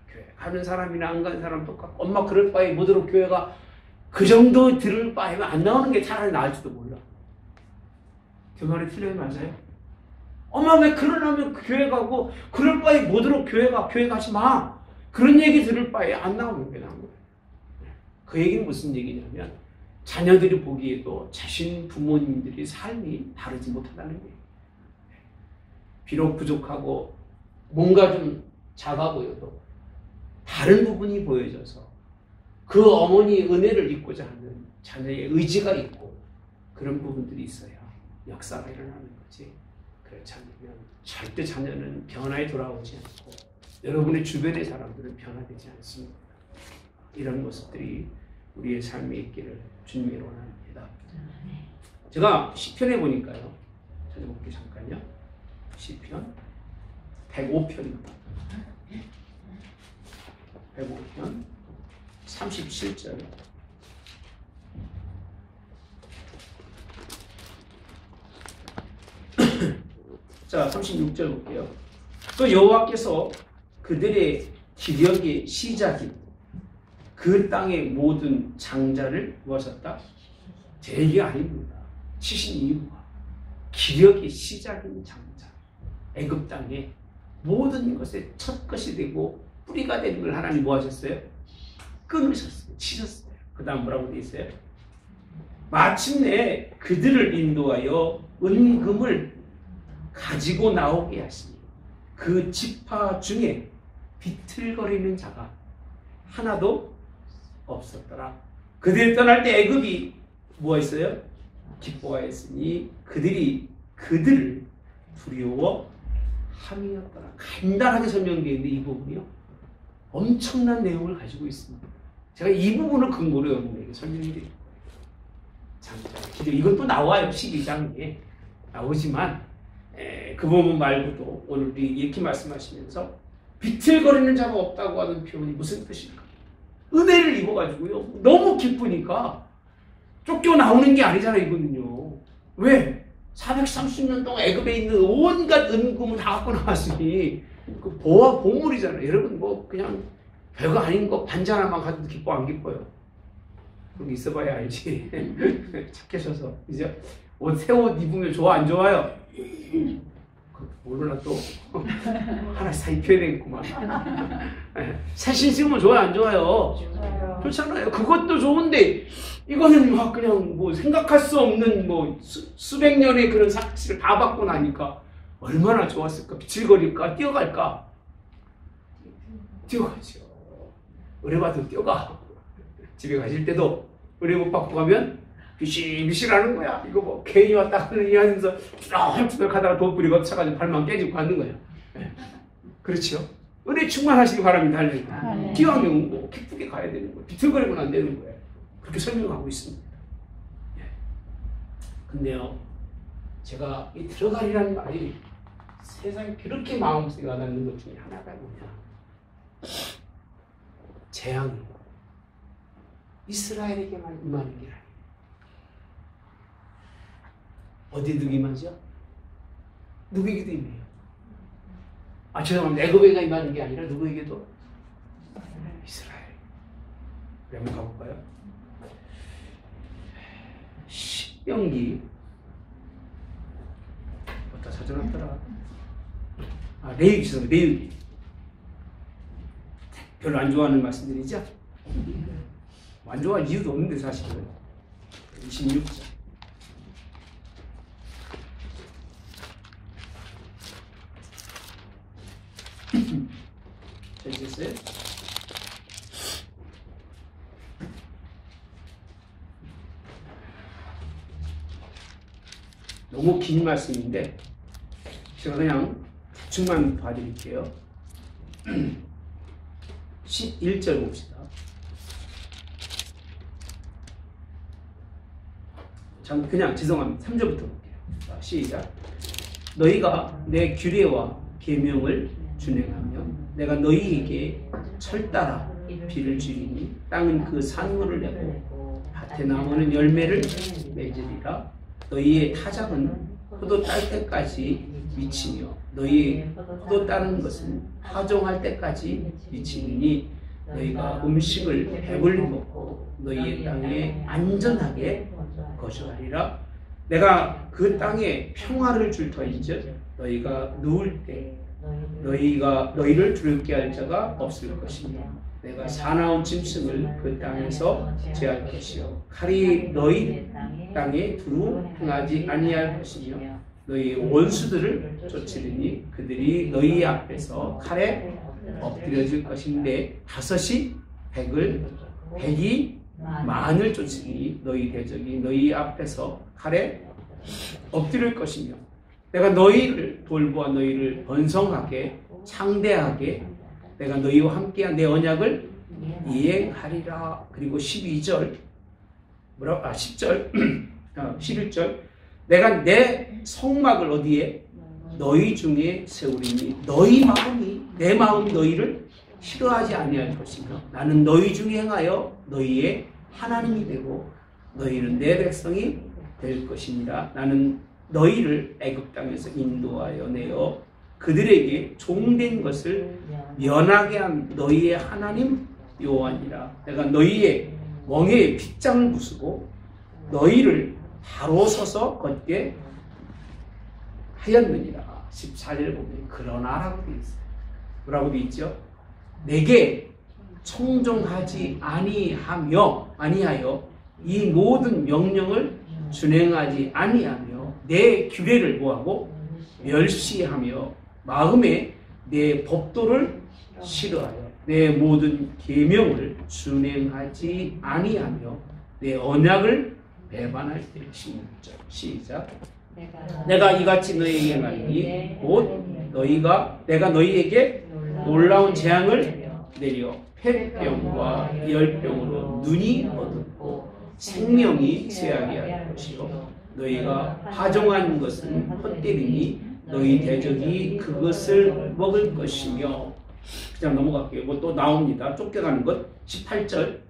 교회 가는 사람이나 안 가는 사람 똑같고 엄마 그럴 바에 뭐더러 교회가 그 정도 들을 바에는 안 나오는 게 차라리 나을지도 몰라. 제 말이 틀려요? 맞아요? 엄마 왜 그러려면 교회 가고 그럴 바에 뭐더러 교회 가지 마. 그런 얘기 들을 바에 안 나오는 게 나은 거예요. 그 얘기는 무슨 얘기냐면 자녀들이 보기에도 자신 부모님들의 삶이 다르지 못하다는 거예요. 비록 부족하고 뭔가 좀 작아 보여도 다른 부분이 보여져서 그 어머니의 은혜를 입고자 하는 자녀의 의지가 있고 그런 부분들이 있어야 역사가 일어나는 거지. 그렇지 않으면 절대 자녀는 변화에 돌아오지 않고 여러분의 주변의 사람들은 변화되지 않습니다. 이런 모습들이 우리의 삶에 있기를 주님이 원합니다. 제가 시편에 보니까요. 찾아볼게요. 잠깐요. 시편 105편입니다. 105편 37절. 자, 36절 볼게요. 또 여호와께서 그들의 기력의 시작인 그 땅의 모든 장자를 무엇하셨다? 제 얘기 아닙니다. 치신 이유가 기력의 시작인 장자. 애굽 땅에 모든 것의 첫 것이 되고 뿌리가 되는 걸 하나님 뭐 하셨어요? 끊으셨어요. 치셨어요. 그 다음 뭐라고 되어 있어요? 마침내 그들을 인도하여 은금을 가지고 나오게 하시니 그 지파 중에 비틀거리는 자가 하나도 없었더라. 그들이 떠날 때 애굽이 뭐했어요? 기뻐하였으니 그들이 그들을 두려워함이었더라. 간단하게 설명되어 있는데 이 부분이요 엄청난 내용을 가지고 있습니다. 제가 이 부분을 근거로 여러분에게 설명드릴게요. 이건 또 나와요. 12장에 나오지만 그 부분 말고도 오늘 우리 이렇게 말씀하시면서 비틀거리는 자가 없다고 하는 표현이 무슨 뜻일까? 은혜를 입어가지고요 너무 기쁘니까 쫓겨나오는 게 아니잖아요. 이거는요. 왜? 430년 동안 애굽에 있는 온갖 은금을 다 갖고 나왔으니 그 보화 보물이잖아요. 여러분 뭐 그냥 별거 아닌 거 반찬 하나만 가져도 기뻐 안 기뻐요? 그런 게 있어봐야 알지. 착하셔서 이제 새 옷 입으면 좋아 안 좋아요? 몰라 또 하나씩 다 입혀야 되겠구만. 새 신으면 좋아요 안 좋아요? 그렇잖아요. 그것도 좋은데 이거는 막 그냥 뭐 생각할 수 없는 뭐 수백 년의 그런 사치를 다 받고 나니까 얼마나 좋았을까. 비틀거릴까, 뛰어갈까. 뛰어가죠. 의뢰받으면 뛰어가. 집에 가실 때도 의뢰 못 받고 가면 비실비실하는 거야. 이거 뭐 괜히 왔다 하느니 하면서 쭈뼛쭈뼛 하다가 돈 뿌리고 차가지고 발만 깨지고 가는 거야. 네. 그렇죠. 은혜 충만하시기 바랍니다. 할렐루야. 기왕이면 뭐 기쁘게 가야 되는 거예요. 비틀거리면 안 되는 거예요. 그렇게 설명하고 있습니다. 예. 근데요, 제가 이 들어가리라는 말이 세상에 그렇게 마음속에 와닿는 것 중에 하나가 뭐냐. 재앙이 이스라엘에게만 임하는 게 아니에요. 어디든 임하죠? 누구에게도 임해요. 죄송합니다. 애굽에가 임하는 게 아니라 누구에게도 이스라엘. 우리 한번 가볼까요? 십병기 어디다 찾아놨더라. 레위기 죄송합니다. 레위기. 별로 안 좋아하는 말씀들이죠? 안 좋아할 이유도 없는데 사실은. 26절. 잘 됐어요? 너무 긴 말씀인데 제가 그냥 대충만 봐드릴게요. 11절 봅시다. 그냥 죄송합니다. 3절부터 볼게요. 자, 시작. 너희가 내 규례와 계명을 준행하며 내가 너희에게 철따라 비를 주리니 땅은 그 산물을 내고 밭에 나무는 열매를 맺으리라. 너희의 타작은 포도 딸 때까지 미치며 너희 포도 따는 것은 파종할 때까지 미치니 너희가 음식을 배불리 먹고 너희의 땅에 안전하게 거주하리라. 내가 그 땅에 평화를 줄 터인즉 너희가 누울 때 너희를 두렵게 할 자가 없을 것이며 내가 사나운 짐승을 그 땅에서 제할 것이요 칼이 너희 땅에 두루 행하지 아니할 것이며 너희 원수들을 쫓으리니 그들이 너희 앞에서 칼에 엎드려질 것인데 5이 100이 만을 쫓으니 너희 대적이 너희 앞에서 칼에 엎드릴 것이며 내가 너희를 돌보아 너희를 번성하게 창대하게 내가 너희와 함께한 내 언약을 이행하리라. 그리고 12절 10절 11절 내가 내 성막을 어디에 너희 중에 세우리니 너희 마음이 내 마음 너희를 싫어하지 아니할 것이며 나는 너희 중에 행하여 너희의 하나님이 되고 너희는 내 백성이 될 것이니라. 나는 너희를 애굽 땅에서 인도하여 내어 그들에게 종된 것을 면하게 한 너희의 하나님 여호와니라. 내가 너희의 멍에에 핏장을 부수고 너희를 바로 서서 걷게 하였느니라. 14절 보면 그러나라고 되어 있어요. 뭐라고 되어 있죠? 내게 청종하지 아니하여 이 모든 명령을 준행하지 아니하며 내 규례를 뭐하고 멸시하며 마음에 내 법도를 싫어하여 내 모든 계명을 준행하지 아니하며 내 언약을 배반할 때 16절 시작. 내가 이같이 너희에게 말하니 곧 내가 너희에게 놀라운 재앙을 내려 폐병과 열병으로 눈이 어둡고 생명이 쇠하게 할 것이요 너희가 파종한 것은 헛되리니 너희 대적이 그것을 먹을 것이며. 그냥 넘어갈게요. 뭐 또 나옵니다. 쫓겨가는 것 18절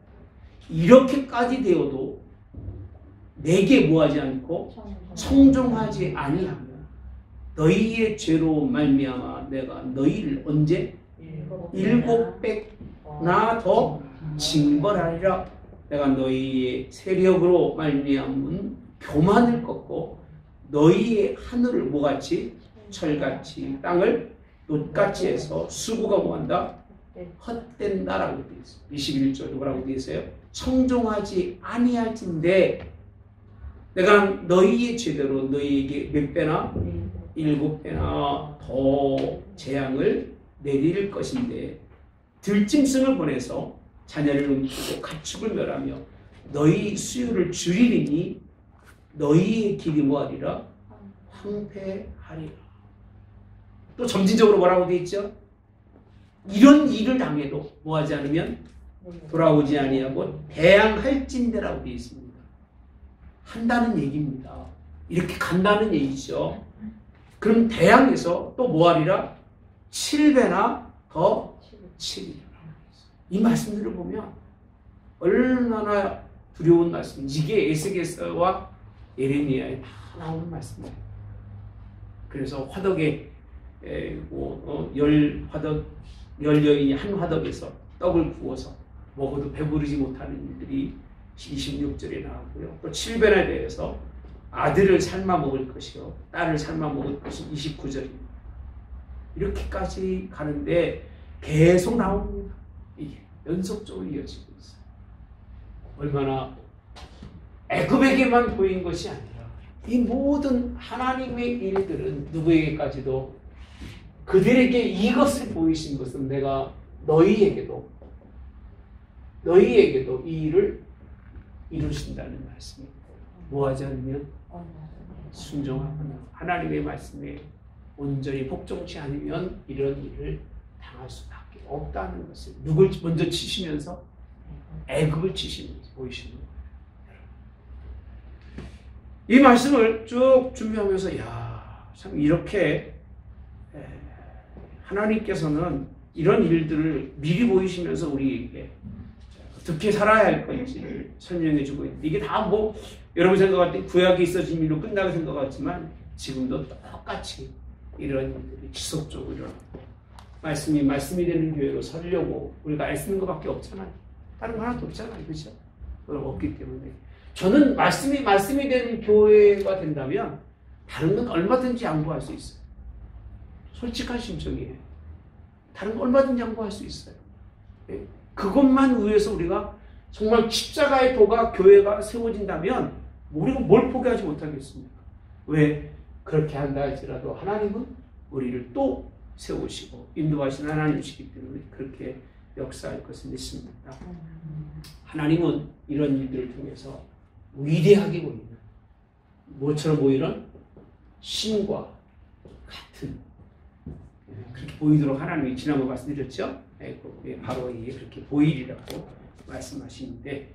이렇게까지 되어도 내게 뭐하지 않고 청종하지 아니하며 너희의 죄로 말미암아 내가 너희를 언제 7배나 더 징벌하리라. 내가 너희의 세력으로 말미암은 교만을 꺾고 너희의 하늘을 뭐같이 철같이 땅을 놋같이 해서 수구가 뭐한다? 헛된다라고 되어 있어요. 21절에 뭐라고 되어 있어요? 청종하지 아니할진대 내가 너희의 죄대로 너희에게 몇 배나 7배나 더 재앙을 내릴 것인데 들짐승을 보내서 자녀를 훔치고 가축을 멸하며 너희 수요를 줄이리니 너희의 길이 뭐하리라? 황폐하리라. 또 점진적으로 뭐라고 되어 있죠? 이런 일을 당해도 뭐하지 않으면 돌아오지 아니하고 대항할진대라고 되어 있습니다. 한다는 얘기입니다. 이렇게 간다는 얘기죠. 그럼 대항해서 또 뭐하리라? 7배나 더 치리라. 이 말씀들을 보면 얼마나 두려운 말씀. 이게 에스겔서와 예레미야에 다 나오는 말씀이에요. 그래서 화덕에 열 여인이 한 화덕에서 떡을 구워서 먹어도 배부르지 못하는 일들이 26절에 나오고요. 또 7배나 대해서 아들을 삶아 먹을 것이요 딸을 삶아 먹을 것이 29절입니다. 이렇게까지 가는데 계속 나옵니다. 이게 연속적으로 이어지고 있어요. 얼마나 애굽에게만 보인 것이 아니라 이 모든 하나님의 일들은 누구에게까지도 그들에게 이것을 보이신 것은 내가 너희에게도 이 일을 이루신다는 말씀입니다. 뭐하지 않으면 순종하거나 하나님의 말씀에 온전히 복종치 않으면 이런 일을 당할 수밖에 없다는 것을 누굴 먼저 치시면서 애굽을 치시면서 보이시는 거예요. 이 말씀을 쭉 준비하면서 참 이렇게 하나님께서는 이런 일들을 미리 보이시면서 우리에게 어떻게 살아야 할 건지를 설명해 주고 있는데 이게 다 여러분 생각할 때 구약에 있어진 일로 끝나고 생각하지만 지금도 똑같이 이런 일들이 지속적으로 일어나고 말씀이 되는 교회로 서려고 우리가 애쓰는 것밖에 없잖아요. 다른 거 하나도 없잖아요. 그렇죠? 없기 때문에 저는 말씀이 되는 교회가 된다면 다른 건 얼마든지 양보할 수 있어요. 솔직한 심정이에요. 다른 건 얼마든지 양보할 수 있어요. 그것만 위해서 우리가 정말 십자가의 도가 교회가 세워진다면 우리가 뭘 포기하지 못하겠습니까? 왜? 그렇게 한다 할지라도 하나님은 우리를 또 세우시고 인도하시는 하나님이시기 때문에 그렇게 역사할 것을 믿습니다. 하나님은 이런 일들을 통해서 위대하게 보이는 뭐처럼 보이는 신과 같은 그렇게 보이도록 하나님이 지난번 말씀드렸죠? 바로 이게 그렇게 보이리라고 말씀하시는데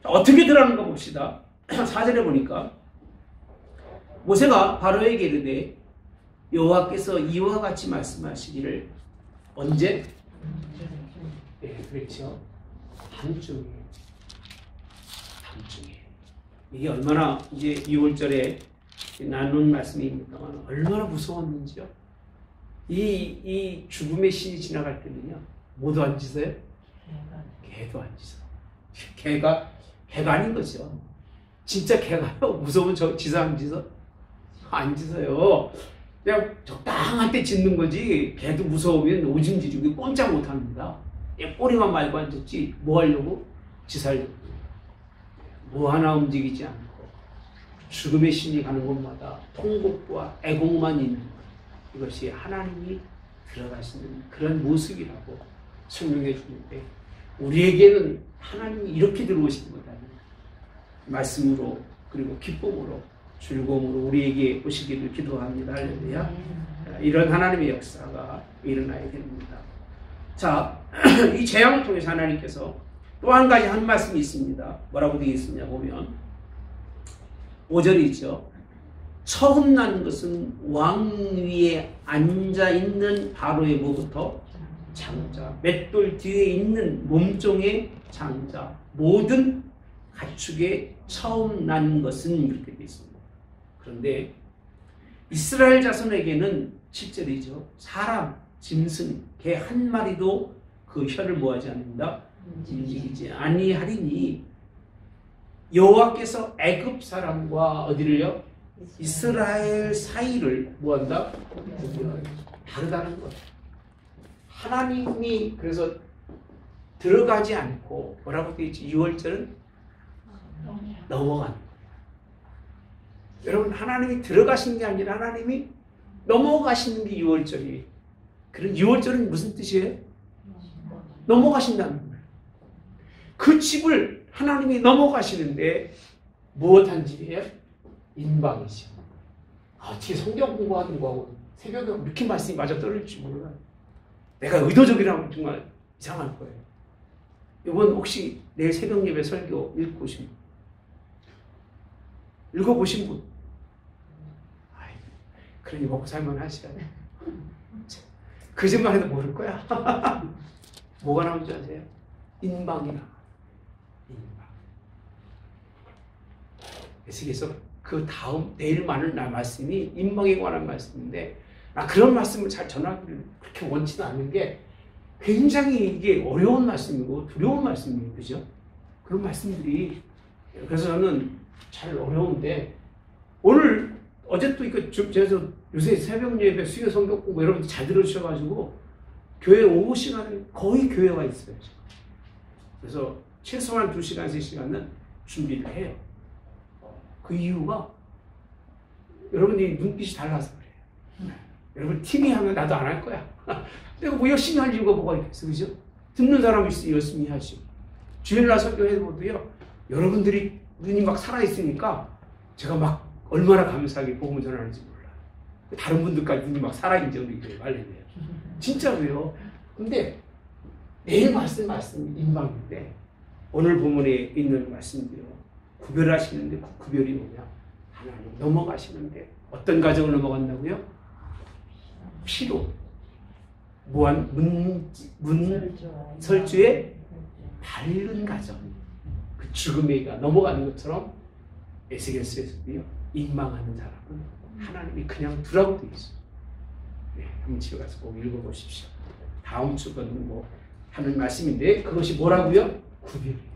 어떻게 들어가는가 봅시다. 4절에 보니까 모세가 바로에게 이르되 여호와께서 이와 같이 말씀하시기를 언제? 그렇죠. 밤중에. 이게 얼마나 이제 2월절에 나눈 말씀입니다만 얼마나 무서웠는지요. 이 죽음의 신이 지나갈 때는요. 모두 안 짖어요? 개도 안 짖어. 개가 아닌 거죠. 진짜 개가요. 무서우면 짖어 안 짖어? 안 짖어요. 그냥 적당한 때 짖는 거지. 개도 무서우면 오줌 지르고 꼼짝 못 합니다. 꼬리만 말고 앉았지 뭐 하려고? 짖으려고. 뭐 하나 움직이지 않고 죽음의 신이 가는 곳마다 통곡과 애곡만 있는 것. 이것이 하나님이 들어가시는 그런 모습이라고 설명해 주는데 우리에게는 하나님이 이렇게 들어오시는 거다. 말씀으로 그리고 기쁨으로 즐거움으로 우리에게 오시기를 기도합니다. 할렐루야. 이런 하나님의 역사가 일어나야 됩니다. 자, 이 재앙을 통해서 하나님께서 또 한 가지 한 말씀이 있습니다. 뭐라고 되어 있느냐 보면 5절이 있죠. 처음 난 것은 왕 위에 앉아있는 바로의 뭐부터? 장자. 맷돌 뒤에 있는 몸종의 장자. 모든 가축에 처음 난 것은 이렇게 되어 있습니다. 그런데 이스라엘 자손에게는 7절이죠. 사람, 짐승, 개 한 마리도 그 혀를 뭐하지 않는다? 움직이지 아니하리니 여호와께서 애굽 사람과 어디를요? 이스라엘 사이를 뭐한다? 다르다는 거예요. 하나님이 그래서 들어가지 않고 뭐라고 되어 있지? 6월절은 넘어가는 거예요. 여러분 하나님이 들어가신 게 아니라 하나님이 넘어가시는 게 6월절이에요. 그런 6월절은 무슨 뜻이에요? 넘어가신다는 거예요. 그 집을 하나님이 넘어가시는데 무엇한 집이에요? 인방이죠. 어떻게 성경 공부하는 거하고 새벽에 이렇게 말씀이 맞아 떨어질지 몰라요. 내가 의도적이라면 정말 이상할 거예요. 이번 혹시 내일 새벽 예배 설교 읽어보신 분? 읽어보신 분? 그러니 먹고 살만 하시라요. 거짓말 해도 모를 거야. 뭐가 나온 줄 아세요? 인방이라. 인방. 그래서 그 다음 내일 많은 날 말씀이 인방에 관한 말씀인데 나 그런 말씀을 잘 전하기를 그렇게 원치도 않는 게 굉장히 이게 어려운 말씀이고 두려운 말씀이에요. 그죠? 그런 말씀들이 그래서 저는 잘 어려운데 오늘 어제 또 이거 제가 요새 새벽 예배 수요 성경 공부 여러분들 잘 들어주셔가지고 교회 오후 시간은 거의 교회가 있어요. 그래서 최소한 2시간, 3시간은 준비를 해요. 그 이유가 여러분이 눈빛이 달라서 그래요. 여러분 팀이 하면 나도 안 할 거야. 내가 뭐 열심히 할 이유가 뭐가 있겠어, 그죠? 듣는 사람이 있으면 열심히 하지. 주일날 설교해도요, 여러분들이 눈이 막 살아있으니까 제가 막 얼마나 감사하게 복음을 전하는지 몰라. 다른 분들까지 눈이 막 살아있는지 우리 말래네요. 진짜로요. 근데 내일 말씀이 인방인데 오늘 본문에 있는 말씀도요. 구별하시는데 그 구별이 뭐냐? 하나님 넘어가시는데 어떤 가정을 넘어간다고요? 피로 문설주에 바른 가정 그 죽음의 가 넘어가는 것처럼 에스겔서에서도요. 인망하는 사람은 하나님이 그냥 두라고 되어 있어요. 네, 한번 집에 가서 꼭 읽어보십시오. 다음 주는 뭐 하는 말씀인데 그것이 뭐라고요? 구별이에요.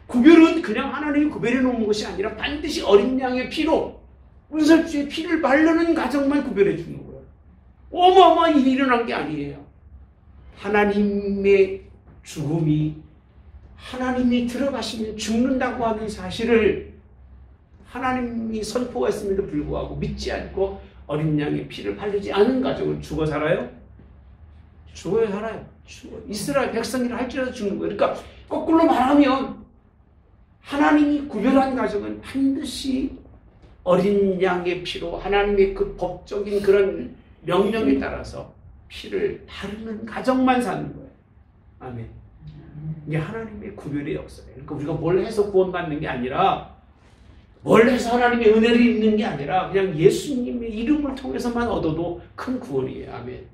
구별은 그냥 하나님이 구별해 놓은 것이 아니라 반드시 어린 양의 피로 문설주의 피를 바르는 가정만 구별해 주는 거예요. 어마어마한 일이 일어난 게 아니에요. 하나님의 죽음이 하나님이 들어가시면 죽는다고 하는 사실을 하나님이 선포했음에도 불구하고 믿지 않고 어린 양의 피를 바르지 않은 가정은 죽어 살아요? 죽어야 살아요. 죽어. 이스라엘 백성이라 할지라도 죽는 거예요. 그러니까 거꾸로 말하면 하나님이 구별한 가정은 반드시 어린 양의 피로 하나님의 그 법적인 그런 명령에 따라서 피를 바르는 가정만 사는 거예요. 아멘. 이게 하나님의 구별의 역사예요. 그러니까 우리가 뭘 해서 구원받는 게 아니라 뭘 해서 하나님의 은혜를 입는 게 아니라 그냥 예수님의 이름을 통해서만 얻어도 큰 구원이에요. 아멘.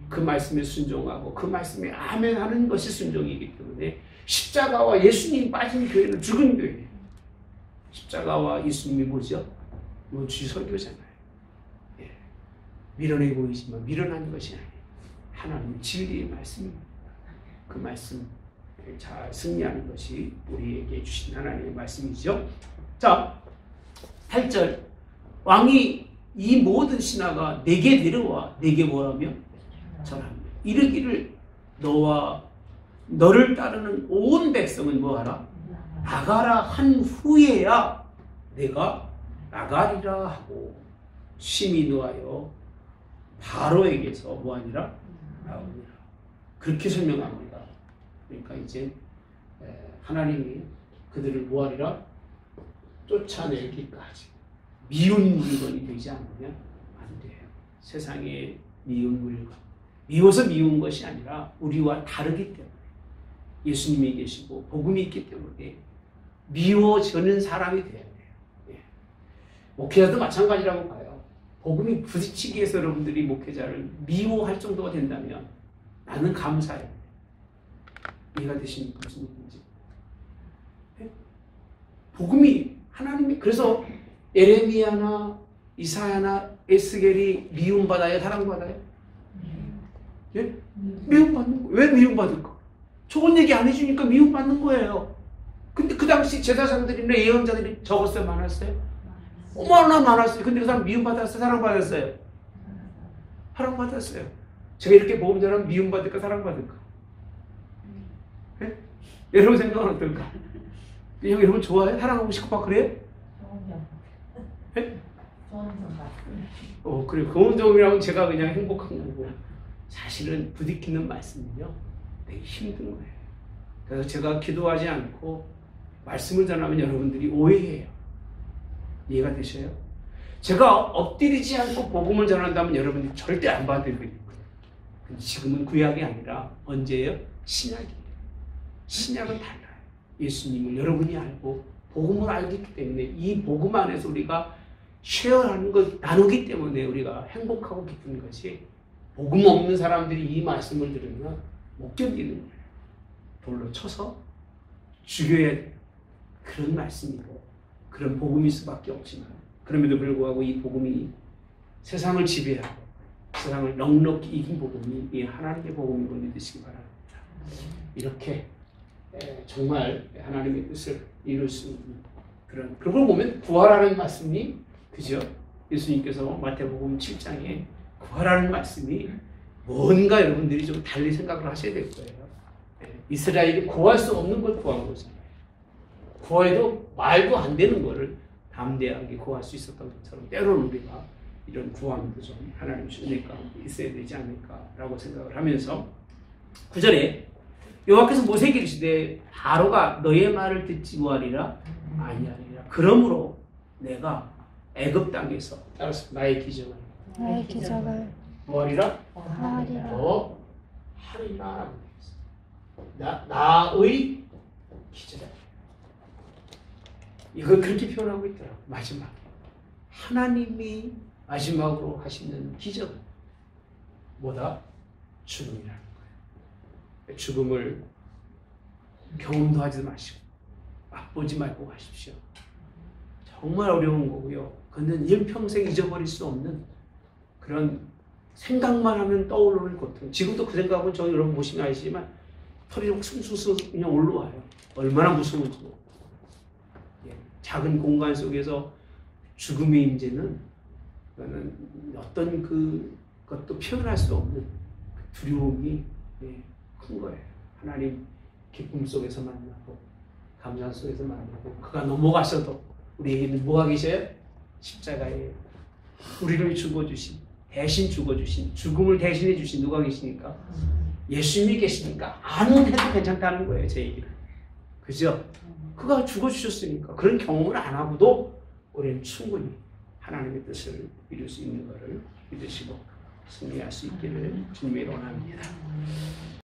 그 말씀에 순종하고 그 말씀에 아멘 하는 것이 순종이기 때문에 십자가와 예수님이 빠진 교회는 죽은 교회예요. 십자가와 예수님이 뭐죠? 주 설교잖아요. 예. 밀어내 보이지만 밀어난 것이 아니에요. 하나님 진리의 말씀입니다. 그 말씀 잘 승리하는 것이 우리에게 주신 하나님의 말씀이죠. 자, 8절 왕이 이 모든 신하가 내게 데려와 내게 뭐라며? 전합니다. 이르기를 너와 너를 따르는 온 백성은 뭐하라? 나가라 한 후에야 내가 나가리라 하고 심히 노하여 바로에게서 뭐하니라? 나오니라. 그렇게 설명합니다. 그러니까 이제 하나님이 그들을 뭐하리라? 쫓아내기까지 미운 물건이 되지 않으면 안 돼요. 세상에 미운 물건 미워서 미운 것이 아니라 우리와 다르기 때문에 예수님이 계시고 복음이 있기 때문에 미워지는 사람이 돼야 돼요. 예. 목회자도 마찬가지라고 봐요. 복음이 부딪히기 위해서 여러분들이 목회자를 미워할 정도가 된다면 나는 감사해요. 이해가 되십니까? 무슨 얘기인지. 예? 복음이 하나님이 그래서 에레미야나 이사야나 에스겔이 미움받아요? 사랑받아요? 예? 미움받는 거예요. 왜 미움받을까? 좋은 얘기 안 해주니까 미움받는 거예요. 근데 그 당시 제사장들이나 예언자들이 적었어요? 많았어요? 얼마나 많았어요. 근데 그 사람 미움받았어요? 사랑받았어요? 사랑받았어요. 제가 이렇게 복음 전하면 미움받을까 사랑받을까? 네? 여러분 생각은 어떨까? 그냥 여러분 좋아해? 사랑하고 싶고 막 그래요? 네? 그래. 고운정이라고 제가 그냥 행복한 거고 사실은 부딪히는 말씀은요 되게 힘든 거예요. 그래서 제가 기도하지 않고 말씀을 전하면 여러분들이 오해해요. 이해가 되셔요? 제가 엎드리지 않고 복음을 전한다면 여러분들이 절대 안 받아들이거든요. 지금은 구약이 아니라 언제예요? 신약이에요. 신약은 달라요. 예수님을 여러분이 알고 복음을 알기 때문에 이 복음 안에서 우리가 쉐어하는 것, 나누기 때문에 우리가 행복하고 기쁜 것이 복음 없는 사람들이 이 말씀을 들으면 못 견디는 거예요. 돌로 쳐서 죽여야 돼요. 그런 말씀이고 그런 복음일 수밖에 없지만 그럼에도 불구하고 이 복음이 세상을 지배하고 세상을 넉넉히 이긴 복음이 이 하나님의 복음을 믿으시기 바랍니다. 이렇게 정말 하나님의 뜻을 이룰 수 있는 그런 걸 보면 구하라는 말씀이 그죠? 예수님께서 마태복음 7장에 구하라는 말씀이 뭔가 여러분들이 좀 달리 생각을 하셔야 될 거예요. 이스라엘이 구할 수 없는 걸 구한 거죠. 구해도 말도 안 되는 거를 담대하게 구할 수 있었던 것처럼 때로는 우리가 이런 구함도 좀 하나님 주니까 있어야 되지 않을까라고 생각을 하면서 9절에 여호와께서 모세에게 이르시되 바로가 너의 말을 듣지 뭐하리라 아니하리라. 그러므로 내가 애굽 땅에서 따라서 나의 기적을 뭐하리라 더 하리라라고 했어요. 나의 기적. 이걸 그렇게 표현하고 있더라고요. 마지막 하나님이 마지막으로 하시는 기적은 뭐다? 죽음이라는 거예요. 죽음을 경험도 하지 마시고 맛보지 말고 가십시오. 정말 어려운 거고요. 그는 일평생 잊어버릴 수 없는 그런 생각만 하면 떠오르는 고통. 지금도 그 생각은 저 여러분 보시면 아시지만 털이 숭숭숭 그냥 올라와요. 얼마나 무서운지. 작은 공간 속에서 죽음의 임재는 어떤 그것도 표현할 수 없는 두려움이 큰 거예요. 하나님 기쁨 속에서 만나고 감사 속에서 만나고 그가 넘어가셔도 우리에게는 뭐가 계셔요? 십자가에 우리를 죽어주신 대신 죽어주신 죽음을 대신해 주신 누가 계시니까? 예수님이 계시니까 안 해도 괜찮다는 거예요. 제 얘기는. 그죠? 그가 죽어주셨으니까 그런 경험을 안 하고도 우리는 충분히 하나님의 뜻을 이룰 수 있는 것을 믿으시고 승리할 수 있기를 주님의 원합니다.